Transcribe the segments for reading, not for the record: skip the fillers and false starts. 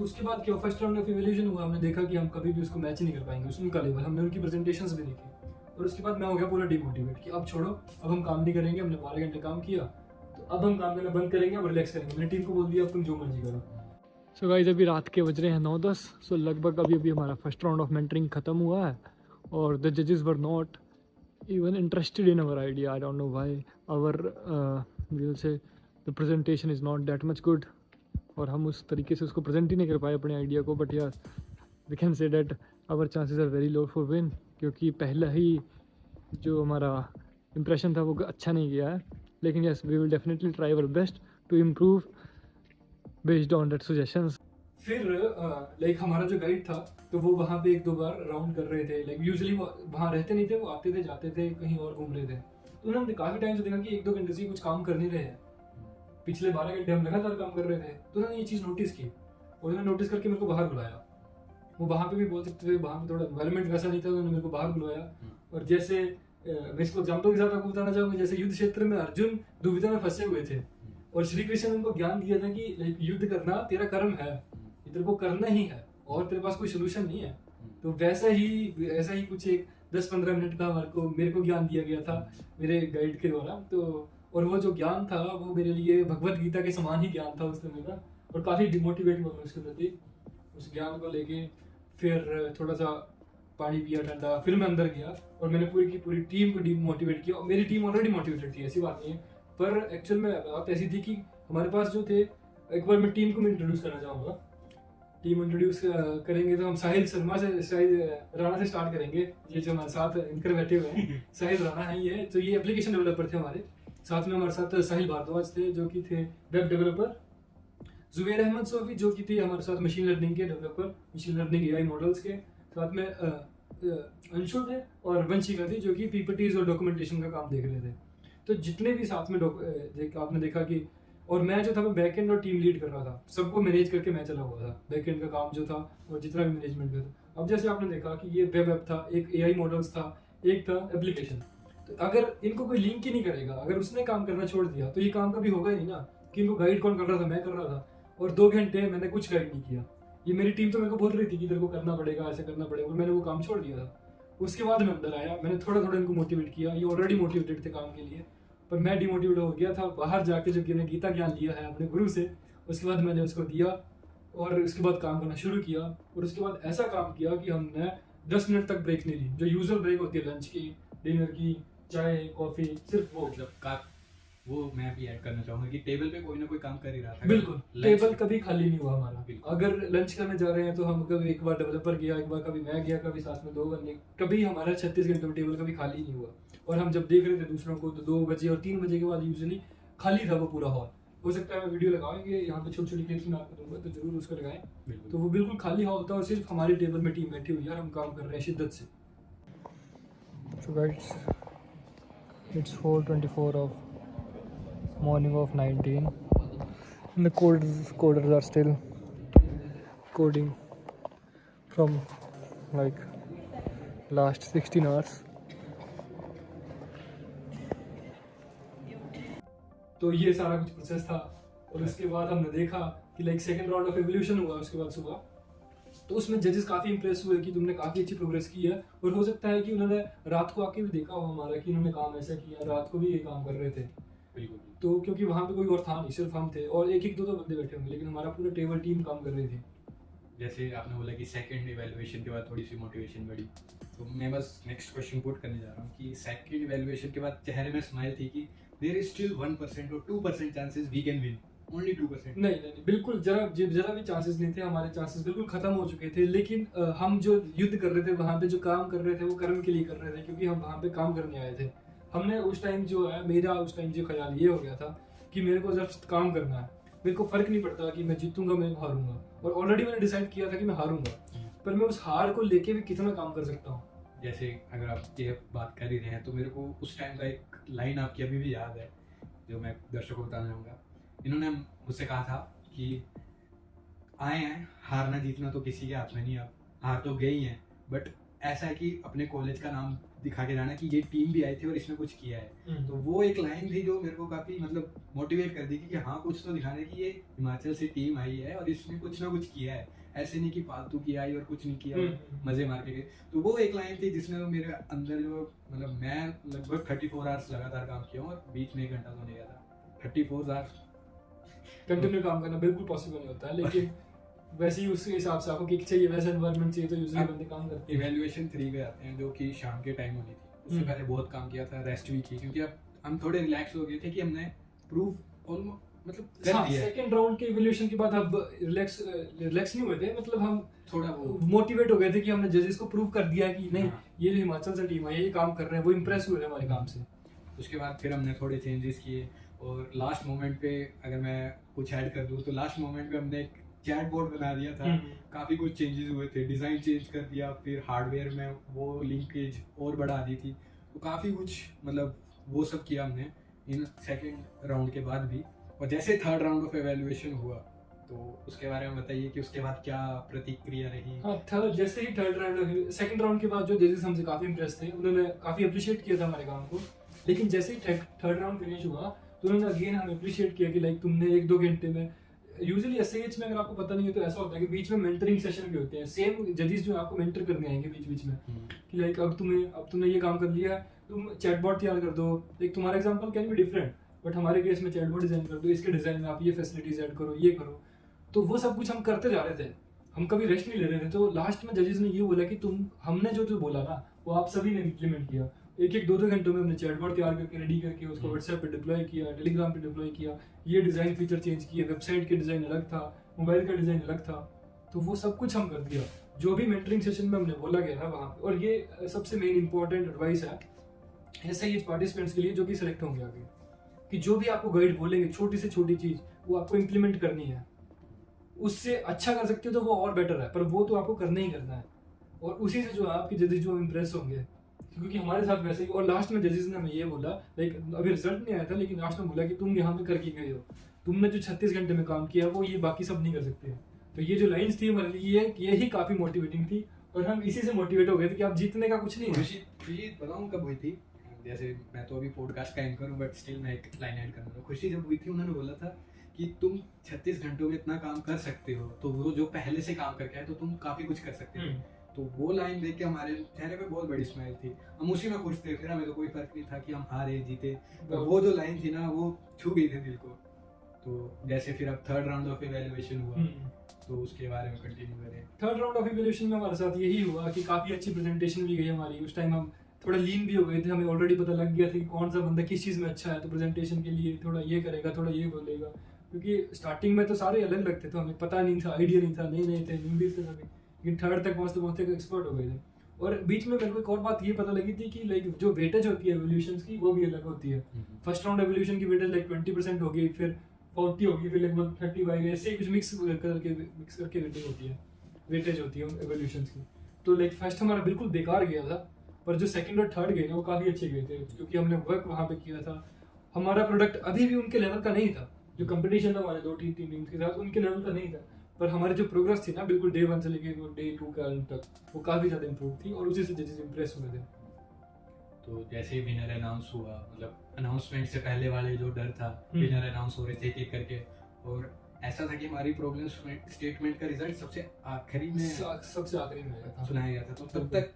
उसके बाद क्या फर्स्ट राउंड ऑफ इवोल्यूशन हुआ, हमने देखा कि हम कभी भी उसको मैच नहीं कर पाएंगे, उनका लेवल, हमने उनकी प्रेजेंटेशंस भी देखी, और उसके बाद मैं हो गया पूरा डिमोटिवेट कि अब छोड़ो, अब हम काम नहीं करेंगे, हमने 12 घंटे काम किया, तो अब हम काम करना बंद करेंगे, अब रिलैक्स करेंगे। मैंने टीम को बोल दिया अब तुम जो मर्जी करो। सो गाइस अभी रात के बज रहे हैं 9-10, सो लगभग अभी हमारा फर्स्ट राउंड ऑफ मेंटरिंग खत्म हुआ है, और द जजेस were not even interested in our idea. I don't know why. Our we'll say the presentation is not that much good, और हम उस तरीके से उसको प्रेजेंट ही नहीं कर पाए अपने आइडिया को। बट यार we can say that our chances are very low for win, क्योंकि पहला ही जो हमारा इम्प्रेशन था वो अच्छा नहीं गया है। लेकिन yes we will definitely try our best to improve based on that suggestions. फिर लाइक हमारा जो गाइड था तो वो वहाँ पे 1-2 बार राउंड कर रहे थे, लाइक यूजुअली वो वहाँ रहते नहीं थे, वो आते थे जाते थे कहीं और घूम रहे थे। तो उन्होंने काफ़ी टाइम से देखा कि 1-2 घंटे से कुछ काम कर नहीं रहे हैं, पिछले 12 घंटे हम लगातार काम कर रहे थे। तो उन्होंने ये चीज़ नोटिस की, और उन्होंने नोटिस करके मेरे को बाहर बुलाया। वो वहाँ पे भी बोल सकते थे, वहाँ पे थोड़ा एनवायरमेंट वैसा नहीं था, उन्होंने मेरे को बाहर बुलाया। और जैसे मैं इसको एग्जाम्पल के साथ आपको बताना चाहूँगा, जैसे युद्ध क्षेत्र में अर्जुन दुविधा में फंसे हुए थे, और श्री कृष्ण ने उनको ज्ञान दिया था कि लाइक युद्ध करना तेरा कर्म है, तेरे को करना ही है, और तेरे पास कोई सोल्यूशन नहीं है। तो वैसा ही कुछ एक 10-15 मिनट का मेरे को ज्ञान दिया गया था मेरे गाइड के द्वारा। तो और वो जो ज्ञान था वो मेरे लिए भगवत गीता के समान ही ज्ञान था उस समय का, और काफ़ी डिमोटिवेट हुआ मैं उसके प्रति, उस ज्ञान को लेके। फिर थोड़ा सा पानी पिया ठंडा, फिर मैं अंदर गया और मैंने पूरी की पूरी टीम को डिमोटिवेट किया। और मेरी टीम ऑलरेडी मोटिवेटेड थी, ऐसी बात नहीं है, पर एक्चुअल में बात ऐसी थी कि हमारे पास जो थे, एक बार मैं टीम को इंट्रोड्यूस करना चाहूँगा। टीम इंट्रोड्यूस करेंगे तो हम साहिल राणा से स्टार्ट करेंगे। ये जो हमारे साथ इनकर बैठे हुए हैं साहिल राणा है ये, तो ये एप्लीकेशन डेवलपर थे हमारे साथ में। हमारे साथ साहिल भारद्वाज थे जो कि थे वेब डेवलपर, जुबैर अहमद सोफी जो कि थी हमारे साथ मशीन लर्निंग के developer, machine learning AI models के। साथ में अंशुल थे और वंशिका थी जो कि पीपीटीज और डॉक्यूमेंटेशन का काम देख रहे थे। तो जितने भी साथ में आपने देखा कि, और मैं जो था मैं बैकएंड और टीम लीड कर रहा था, सबको मैनेज करके मैं चला हुआ था, बैकएंड का काम जो था और जितना भी मैनेजमेंट का था। अब जैसे आपने देखा कि ये वेब ऐप था, एक एआई मॉडल्स था, एक था एप्लीकेशन। तो अगर इनको कोई लिंक ही नहीं करेगा, अगर उसने काम करना छोड़ दिया तो ये काम कभी होगा ही नहीं ना। कि इनको गाइड कौन कर रहा था? मैं कर रहा था, और 2 घंटे मैंने कुछ गाइड नहीं किया। ये मेरी टीम तो मेरे को बोल रही थी कि तेरे को करना पड़ेगा, ऐसे करना पड़ेगा, और मैंने वो काम छोड़ दिया था। उसके बाद मैं अंदर आया, मैंने थोड़ा थोड़ा इनको मोटिवेट किया, ये ऑलरेडी मोटिवेटेड थे काम के लिए, पर मैं डिमोटिवेट हो गया था। बाहर जाके जो मैंने गीता ज्ञान लिया है अपने गुरु से, उसके बाद मैंने उसको दिया और उसके बाद काम करना शुरू किया। और उसके बाद ऐसा काम किया कि हमने 10 मिनट तक ब्रेक नहीं ली, जो यूजुअल ब्रेक होती है लंच की, डिनर की, चाय कॉफी, सिर्फ वो। मतलब वो मैं भी ऐड करना चाहूंगा कि टेबल पे कोई ना कोई काम कर ही रहा था। बिल्कुल, टेबल कभी खाली नहीं हुआ हमारा। अगर लंच करने जा रहे हैं तो हम कभी एक बार डेवलपर गया, एक बार कभी मैं गया, कभी साथ में 2 बंदे, कभी हमारा 36 घंटे में टेबल कभी खाली नहीं हुआ। और हम जब देख रहे थे दूसरों को तो 2 बजे और 3 बजे के बाद यूजुअली खाली था वो पूरा हॉल। हो सकता है मैं वीडियो लगाएंगे यहाँ पे, छोटी छोटी क्लिप्स में आपको दूंगा, तो जरूर उसको लगाएं। तो वो बिल्कुल खाली हॉल था और सिर्फ हमारी टेबल में टीम बैठी हुई है और हम काम कर रहे हैं शिद्दत से। So guys, it's 4:24 of morning of 19 and the coders are still coding from like last 16 hours. तो ये सारा कुछ प्रोसेस था। और उसके बाद हमने देखा कि like second round of evolution हुआ उसके बाद सुबह। तो उसमें जजेस काफ़ी इंप्रेस हुए कि तुमने काफ़ी अच्छी प्रोग्रेस की है, और हो सकता है कि उन्होंने रात को आके भी देखा हो हमारा कि उन्होंने काम ऐसा किया, रात को भी ये काम कर रहे थे। बिल्कुल। तो क्योंकि वहाँ पे कोई और था नहीं, सिर्फ हम थे और एक 2 बंदे बैठे होंगे, लेकिन हमारा पूरा टेबल टीम काम कर रही थी। जैसे आपने बोला कि सेकंड इवैल्यूएशन के बाद थोड़ी सी मोटिवेशन बढ़ी, तो मैं बस नेक्स्ट क्वेश्चन पुट करने जा रहा हूँ कि सेकंड इवैल्यूएशन के बाद चेहरे में स्माइल थी कि देयर इज स्टिल 1% और 2% chances we can win, only 2%? नहीं, बिल्कुल जरा भी चांसेस नहीं थे, हमारे चांसेस बिल्कुल खत्म हो चुके थे। लेकिन हम जो युद्ध कर रहे थे, वहाँ पे जो काम कर रहे थे, वो कर्म के लिए कर रहे थे, क्योंकि हम वहाँ पे काम करने आए थे। हमने उस टाइम जो है, मेरा उस टाइम जो ख्याल ये हो गया था कि मेरे को जब काम करना है, मेरे को फर्क नहीं पड़ता कि मैं जीतूंगा, मैं हारूंगा। और ऑलरेडी मैंने डिसाइड किया था कि मैं हारूंगा, पर मैं उस हार को लेके भी कितना काम कर सकता हूँ। जैसे अगर आप ये बात कर ही रहे हैं तो मेरे को उस टाइम का एक लाइन आपकी अभी भी याद है जो मैं दर्शकों को बताना चाहूँगा। इन्होंने मुझसे कहा था कि आए हैं, हारना जीतना तो किसी के हाथ में नहीं, आप हार तो गए ही हैं, बट ऐसा है कि अपने कॉलेज का नाम दिखा के जाना कि ये टीम भी आई थी और इसने कुछ किया है। तो वो एक लाइन थी जो मेरे को काफ़ी मतलब मोटिवेट कर दी कि हाँ कुछ तो दिखाने की ये हिमाचल से टीम आई है और इसने कुछ ना कुछ किया है, ऐसे नहीं कि फालतू की आई और कुछ नहीं किया और मज़े मार के गए। तो वो एक लाइन थी जिसने तो मेरे अंदर जो मतलब मैं लगभग 34 आवर्स लगातार काम किया हूँ और बीच में 1 घंटा सोने गया था। 34 आवर्स कंटिन्यू काम करना बिल्कुल पॉसिबल नहीं होता है, लेकिन वैसे ही उसके हिसाब से आपको किक चाहिए, वैसा एनवायरनमेंट चाहिए, तो यूजुअली बंदे काम करते हैं। इवैल्यूएशन 3 पे आते हैं जो कि शाम के टाइम होनी थी। उससे पहले बहुत काम किया था, रेस्ट भी की, क्योंकि अब हम थोड़े रिलैक्स हो गए थे कि हमने प्रूफ ऑलमोस्ट मतलब कर दिया है। सेकंड राउंड के इवैल्यूएशन के बाद अब रिलैक्स नहीं हुए थे, मतलब हम थोड़ा वो मोटिवेट हो गए थे कि हमने जजेस को प्रूव कर दिया कि नहीं, हाँ। ये जो हिमाचल से टीम है ये काम कर रहे हैं, वो इंप्रेस हुए थे हमारे काम से। उसके बाद फिर हमने थोड़े चेंजेस किए और लास्ट मोमेंट पे अगर मैं कुछ ऐड कर दूँ तो लास्ट मोमेंट पे हमने एक चैट बोर्ड बना दिया था। काफ़ी कुछ चेंजेस हुए थे, डिज़ाइन चेंज कर दिया, फिर हार्डवेयर में वो लिंकेज और बढ़ा दी थी, तो काफ़ी कुछ मतलब वो सब किया हमने इन सेकंड राउंड के बाद भी। और जैसे थर्ड राउंड ऑफ एवेल्युएशन हुआ तो उसके बारे में बताइए कि उसके बाद क्या प्रतिक्रिया रही। हाँ, जैसे ही सेकंड राउंड के बाद जो जजेस हमसे काफ़ी इंप्रेस थे, उन्होंने काफ़ी अप्रिशिएट किया था हमारे काम को। लेकिन जैसे ही थर्ड राउंड फिनिश हुआ तो उन्होंने अगेन हमें अप्रिशिएट किया कि लाइक तुमने 1-2 घंटे में, यूजुअली एसएएच में अगर आपको पता नहीं है तो ऐसा होता है कि बीच में मेंटरिंग सेशन भी होते हैं, सेम जजेस जो आपको मेंटर करने आएंगे बीच में कि लाइक अब तुमने ये काम कर लिया है, तुम चैटबॉट तैयार कर दो। लाइक तुम्हारा example can be different, but हमारे केस में चैटबॉट डिजाइन कर दो, इसके डिजाइन में आप ये फैसिलिटीज ऐड करो, ये करो। तो वो सब कुछ हम करते जा रहे थे, हम कभी रेस्ट नहीं ले रहे थे। तो लास्ट में जजेस ने ये बोला कि हमने जो बोला ना वो आप सभी ने इम्प्लीमेंट किया। 1-2 घंटों में हमने चैटबॉट तैयार करके रेडी करके उसको व्हाट्सएप पे डिप्लॉय किया, टेलीग्राम पे डिप्लॉय किया, ये डिज़ाइन फीचर चेंज किए, वेबसाइट के डिज़ाइन अलग था, मोबाइल का डिज़ाइन अलग था। तो वो सब कुछ हम कर दिया जो भी मेंटरिंग सेशन में हमने बोला गया ना वहाँ पे। और ये सबसे मेन इंपॉर्टेंट एडवाइस है एसआईएच पार्टिसिपेंट्स के लिए जो कि सिलेक्ट होंगे आगे, कि जो भी आपको गाइड बोलेंगे छोटी से छोटी चीज़ वो आपको इम्प्लीमेंट करनी है। उससे अच्छा कर सकते हो तो वो और बेटर है, पर वो तो आपको करना ही करना है। और उसी से जो आपके जजेस जो इम्प्रेस होंगे, क्योंकि हमारे साथ वैसे ही। और लास्ट में जजेस ने हमें ये बोला, लाइक अभी रिजल्ट नहीं आया था लेकिन लास्ट में बोला कि तुम यहाँ पे करके गए हो, तुमने जो 36 घंटे में काम किया वो ये बाकी सब नहीं कर सकते। तो ये जो लाइंस थी हमारे लिए ये ही काफ़ी मोटिवेटिंग थी और हम इसी से मोटिवेट हो गए थे कि आप जीतने का कुछ नहीं है। खुशी बताऊँ कब हुई थी, जैसे मैं तो अभी पॉडकास्ट का एंकर हूँ बट स्टिल मैं एक लाइन ऐड करूँगा। खुशी जब हुई थी उन्होंने बोला था कि तुम 36 घंटों में इतना काम कर सकते हो, तो वो जो पहले से काम करके आए तो तुम काफ़ी कुछ कर सकते हो। तो वो लाइन देख के हमारे चेहरे पे बहुत बड़ी स्माइल थी, हम उसी में खुश थे। फिर हमें तो कोई फर्क नहीं था कि हम हारे जीते, पर वो जो लाइन थी ना वो छू गई थी दिल को। तो जैसे फिर अब थर्ड राउंड ऑफ इवैल्यूएशन हुआ तो उसके बारे में कंटिन्यू करें। थर्ड राउंड ऑफ इवैल्यूएशन में हमारे साथ यही हुआ कि काफ़ी अच्छी प्रेजेंटेशन भी गई हमारी। उस टाइम हम थोड़ा लीन भी हो गए थे, हमें ऑलरेडी पता लग गया था कि कौन सा बंदा किस चीज़ में अच्छा है, तो प्रेजेंटेशन के लिए थोड़ा ये करेगा, थोड़ा ये बोलेगा। क्योंकि स्टार्टिंग में तो सारे अलग लगते थे, हमें पता नहीं था, आइडिया नहीं था, नए थे, न्यूबीज थे सभी, लेकिन थर्ड तक पहुँचते पहुँचते एक्सपर्ट हो गए थे। और बीच में मेरे को एक और बात ये पता लगी थी कि लाइक जो वेटेज होती है एवोल्यूशंस की वो भी अलग होती है। फर्स्ट राउंड एवोल्यूशन की वेटेज लाइक 20% होगी, फिर 40 होगी, फिर लगभग 35 ऐसे कुछ मिक्स करके वेटेज होती है एवोल्यूशंस की। तो लाइक फर्स्ट हमारा बिल्कुल बेकार गया था, पर जो सेकंड और थर्ड गए ना वो काफ़ी अच्छे गए थे, क्योंकि हमने वर्क वहाँ पे किया था। हमारा प्रोडक्ट अभी भी उनके लेवल का नहीं था, जो कंपटीशन था हमारे 2 टीम्स के साथ उनके लेवल का नहीं था, पर हमारी जो प्रोग्रेस थी ना बिल्कुल डे 1 से लेके डे 2 का अंत तक वो काफ़ी ज़्यादा इंप्रूव थी और उसी से जजेस इंप्रेस हुए थे। तो जैसे विनर अनाउंस हुआ, मतलब अनाउंसमेंट से पहले वाले जो डर था, विनर अनाउंस हो रहे थे एक करके, और ऐसा था कि हमारी प्रॉब्लम स्टेटमेंट का रिजल्ट सबसे आखिरी में सुनाया गया था। तो तब तक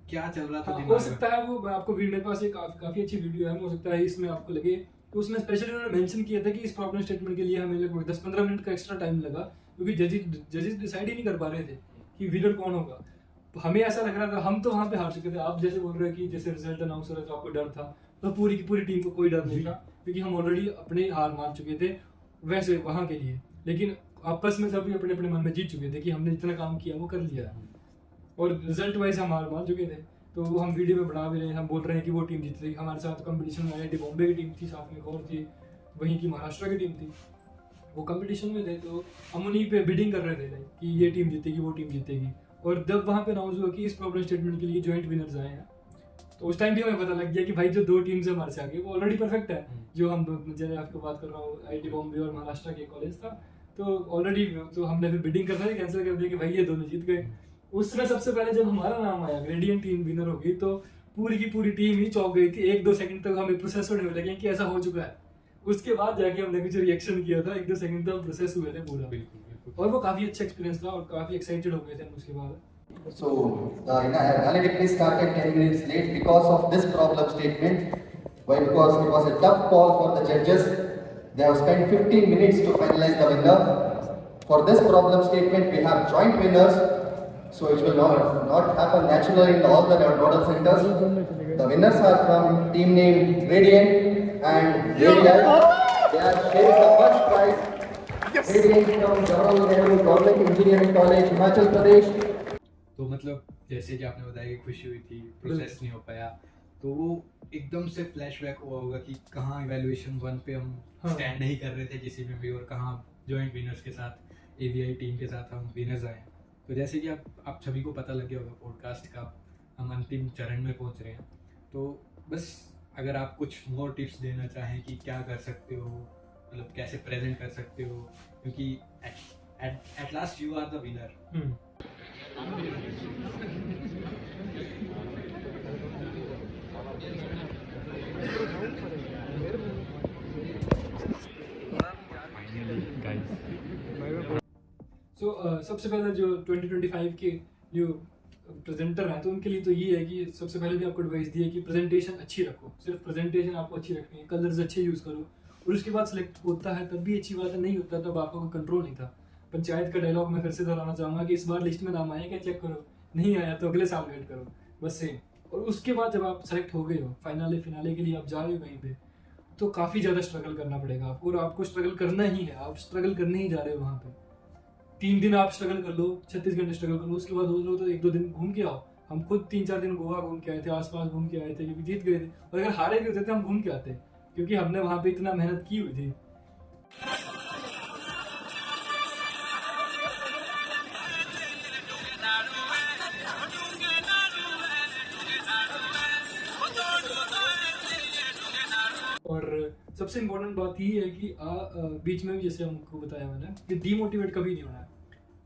क्या चल रहा था दिमाग में? हो सकता है वो आपको मेरे पास एक काफ़ी अच्छी वीडियो है, हो सकता है इसमें आपको लगे तो उसमें स्पेशली उन्होंने मेंशन किया था कि इस प्रॉब्लम स्टेटमेंट के लिए हमें लगभग 10-15 मिनट का एक्स्ट्रा टाइम लगा, क्योंकि जजेस डिसाइड ही नहीं कर पा रहे थे कि विनर कौन होगा। तो हमें ऐसा लग रहा था, हम तो वहाँ पे हार चुके थे। आप जैसे बोल रहे हो कि जैसे रिजल्ट अनाउंस हो रहा था आपको डर था, तो पूरी की पूरी टीम को कोई डर नहीं था, क्योंकि हम ऑलरेडी अपने हार मान चुके थे वैसे वहाँ के लिए। लेकिन आपस में सभी अपने अपने मन में जीत चुके थे कि हमने जितना काम किया वो कर लिया, और रिजल्ट वाइज हम हार मान चुके थे। तो हम वीडियो में बना भी रहे हैं, हम बोल रहे हैं कि वो टीम जीत रही। हमारे साथ कंपटीशन में IIT बॉम्बे की टीम थी, साथ में एक और थी वहीं की महाराष्ट्र की टीम थी, वो कंपटीशन में थे। तो हम उन्हीं पे बिडिंग कर रहे थे कि ये टीम जीतेगी, वो टीम जीतेगी। और जब वहाँ पे अनाउंस हुआ कि इस प्रॉब्लम स्टेटमेंट के लिए जॉइंट विनर्स आए हैं, तो उस टाइम भी हमें पता लग गया कि भाई जो 2 टीम्स हमारे से आगे वो ऑलरेडी परफेक्ट है। जो हम जैसे आपको बात कर रहा हूँ IIT बॉम्बे और महाराष्ट्र के कॉलेज था, तो ऑलरेडी तो हमने फिर बिडिंग करना ही कैंसिल कर दिया कि भाई ये दोनों जीत गए। उसमें सबसे पहले जब हमारा नाम आया, ग्रेडियंट टीम विनर हो गई, तो पूरी की पूरी टीम ही चौंक गई थी। 1-2 सेकंड तक हमें प्रोसेस होने लगे कि ऐसा हो चुका है। उसके बाद जाके हमने कुछ रिएक्शन किया था, 1-2 सेकंड तक प्रोसेस हुए थे पूरा। बिल्कुल बिल्कुल। और वो काफी अच्छा एक्सपीरियंस था और काफी एक्साइटेड हो गए थे हम उसके बाद। So the analytic started 10 minutes late because of this problem statement. Why? Because it was a tough call for the judges. They have spent 15 minutes to finalize the winner. For this problem statement, we have joint winners. So it will not happen naturally in all the nodal centers. The winners are from team name Radiant and Radiant. They are sharing the first prize. Radiant from Jawaharlal Nehru Government Engineering College, Himachal Pradesh. तो मतलब जैसे कि आपने बताया कि खुशी हुई थी, प्रोसेस नहीं हो पाया, तो वो एकदम से फ्लैशबैक हुआ होगा कि कहाँ इवैल्यूएशन 1 पे हम स्टैंड नहीं कर रहे थे किसी में भी, और कहाँ जॉइंट विनर्स के साथ एवीआई टीम के साथ हम विनर्स आए। तो जैसे कि आप सभी को पता लग गया होगा पॉडकास्ट का, हम अंतिम चरण में पहुंच रहे हैं। तो बस अगर आप कुछ मोर टिप्स देना चाहें कि क्या कर सकते हो, मतलब कैसे प्रेजेंट कर सकते हो, क्योंकि at last you are the winner. सबसे पहले जो 2025 के जो प्रेजेंटर हैं, तो उनके लिए तो ये है कि सबसे पहले भी आपको एडवाइस दी है कि प्रेजेंटेशन अच्छी रखो। सिर्फ प्रेजेंटेशन आपको अच्छी रखनी है, कलर्स अच्छे यूज़ करो, और उसके बाद सिलेक्ट होता है तब भी अच्छी बात है, नहीं होता तब आपका कोई कंट्रोल नहीं था। पंचायत का डायलॉग मैं फिर से दोहराना चाहूँगा कि इस बार लिस्ट में नाम आया क्या चेक करो, नहीं आया तो अगले साल वेट करो, बस सेम। और उसके बाद जब आप सेलेक्ट हो गए हो, फिनाले के लिए आप जा रहे हो कहीं पे, तो काफ़ी ज़्यादा स्ट्रगल करना पड़ेगा आपको, और आपको स्ट्रगल करना ही है, आप स्ट्रगल करने ही जा रहे हो वहाँ पे। 3 दिन आप स्ट्रगल कर लो, 36 घंटे स्ट्रगल कर लो, उसके बाद हो लो तो 1-2 दिन घूम के आओ। हम खुद 3-4 दिन गोवा घूम के आए थे, आसपास घूम के आए थे, क्योंकि जीत गए थे। और अगर हारे भी होते थे हम घूम के आते, क्योंकि हमने वहाँ पे इतना मेहनत की हुई थी। और सबसे इम्पोर्टेंट बात ये है कि बीच में भी जैसे हमको बताया मैंने कि डीमोटिवेट कभी नहीं होना है।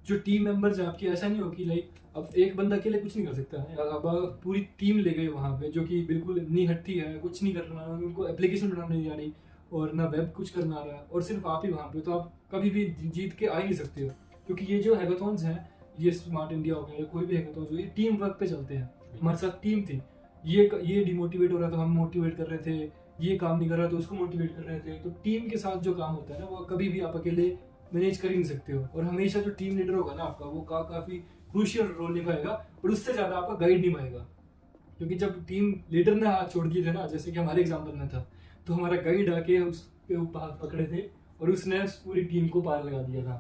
जो टीम मेंबर्स हैं आपकी, ऐसा नहीं हो कि लाइक अब एक बंदा अकेले कुछ नहीं कर सकता है। अब पूरी टीम ले गए वहाँ पे जो कि बिल्कुल नहीं हटती है, कुछ नहीं करना, उनको एप्लीकेशन बनाने नहीं आ रही और ना वेब कुछ करना आ रहा है, और सिर्फ आप ही वहाँ पे, तो आप कभी भी जीत के आ ही नहीं सकते हो। क्योंकि ये जो हैकाथॉन्स हैं, ये स्मार्ट इंडिया हो गया, कोई भी हैकाथॉन्स हो, ये टीम वर्क पे चलते हैं। हमारे साथ टीम थी, ये डिमोटिवेट हो रहा था, हम मोटिवेट कर रहे थे, ये काम नहीं कर रहा तो उसको मोटिवेट कर रहे थे। तो टीम के साथ जो काम होता है ना, वो कभी भी आप अकेले मैनेज कर ही नहीं सकते हो। और हमेशा जो टीम लीडर होगा ना आपका, वो काफ़ी क्रूशियल रोल निभाएगा, और उससे ज़्यादा आपका गाइड निभाएगा। क्योंकि जब टीम लीडर ने हाथ छोड़ दिए थे ना, जैसे कि हमारे एग्जाम्पल में था, तो हमारा गाइड आके उसके ऊपर हाथ पकड़े थे और उसने पूरी टीम को पार लगा दिया था।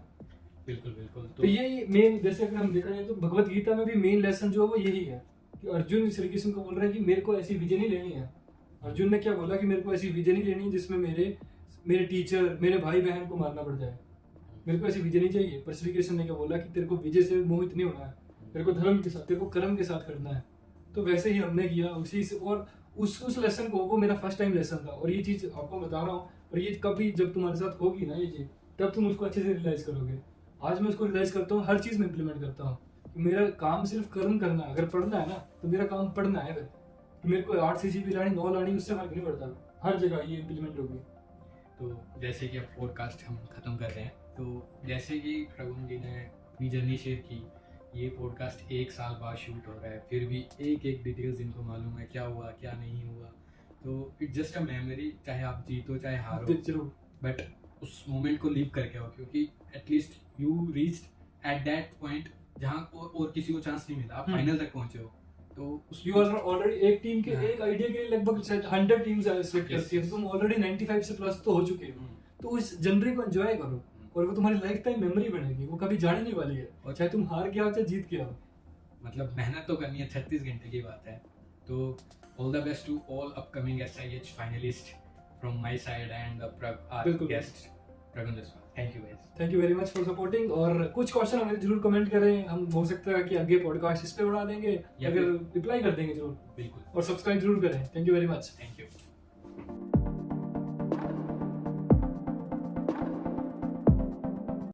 बिल्कुल बिल्कुल। तो ये मेन, जैसे अगर हम देखा जाए तो भगवत गीता में भी मेन लेसन जो है वो यही है कि अर्जुन श्री कृष्ण को बोल रहे हैं कि मेरे को ऐसी विजय नहीं लेनी है। अर्जुन ने क्या बोला कि मेरे को ऐसी विजय नहीं लेनी जिसमें मेरे टीचर, मेरे भाई बहन को मारना पड़ जाए, मेरे को ऐसी विजय नहीं चाहिए। पर श्री कृष्ण ने क्या बोला कि तेरे को विजय से मोहित नहीं होना है, तेरे को धर्म के साथ, तेरे को कर्म के साथ करना है। तो वैसे ही हमने किया उसी से, और उस लेसन को, वो मेरा फर्स्ट टाइम लेसन था। और ये चीज़ आपको बता रहा हूँ, और ये कभी जब तुम्हारे साथ होगी ना ये चीज़, तब तुम उसको अच्छे से रियलाइज करोगे। आज मैं उसको रियलाइज करता हूँ, हर चीज़ में इम्प्लीमेंट करता हूँ। मेरा काम सिर्फ कर्म करना है, अगर पढ़ना है ना तो मेरा काम पढ़ना है। फिर मेरे को 8 CGPA लानी, 9 लानी, उससे फर्क नहीं पड़ता, हर जगह ये इम्प्लीमेंट होगी। तो जैसे कि अब पॉडकास्ट हम ख़त्म कर रहे हैं, तो जैसे कि प्रगुन जी ने अपनी जर्नी शेयर की, ये पॉडकास्ट 1 साल बाद शूट हो रहा है, फिर भी एक डिटेल्स इनको मालूम है क्या हुआ क्या नहीं हुआ। तो इट्स जस्ट अ मेमोरी, चाहे आप जीतो चाहे हारो, जरूर, बट उस मोमेंट को लीव करके आओ, क्योंकि at least you reached at that point जहाँ और किसी को चांस नहीं मिला, आप फाइनल तक पहुंचे हो। तो यू आर ऑलरेडी एक टीम के, एक आइडिया के लिए लगभग 100 टीम्स सिलेक्ट करती है, तुम ऑलरेडी 95 से प्लस तो हो चुके हो। तो उस जर्नी को एंजॉय करो, और वो तुम्हारी लाइफ टाइम मेमोरी बनेगी, वो कभी जाने नहीं वाली है। और चाहे तुम हार के आओ चाहे जीत के आओ, मतलब मेहनत तो करनी है, 36 घंटे की बात है। तो all the best to all upcoming SIH finalist from my side and our guest Pragun Jaswal. Thank you guys, thank you very much for supporting. और कुछ क्वेश्चन हमें जरूर कमेंट करें, हम हो सकता है कि आगे पॉडकास्ट इस पे बढ़ा देंगे, अगर रिप्लाई कर देंगे जरूर। बिल्कुल, और सब्सक्राइब जरूर करें। Thank you very much. Thank you.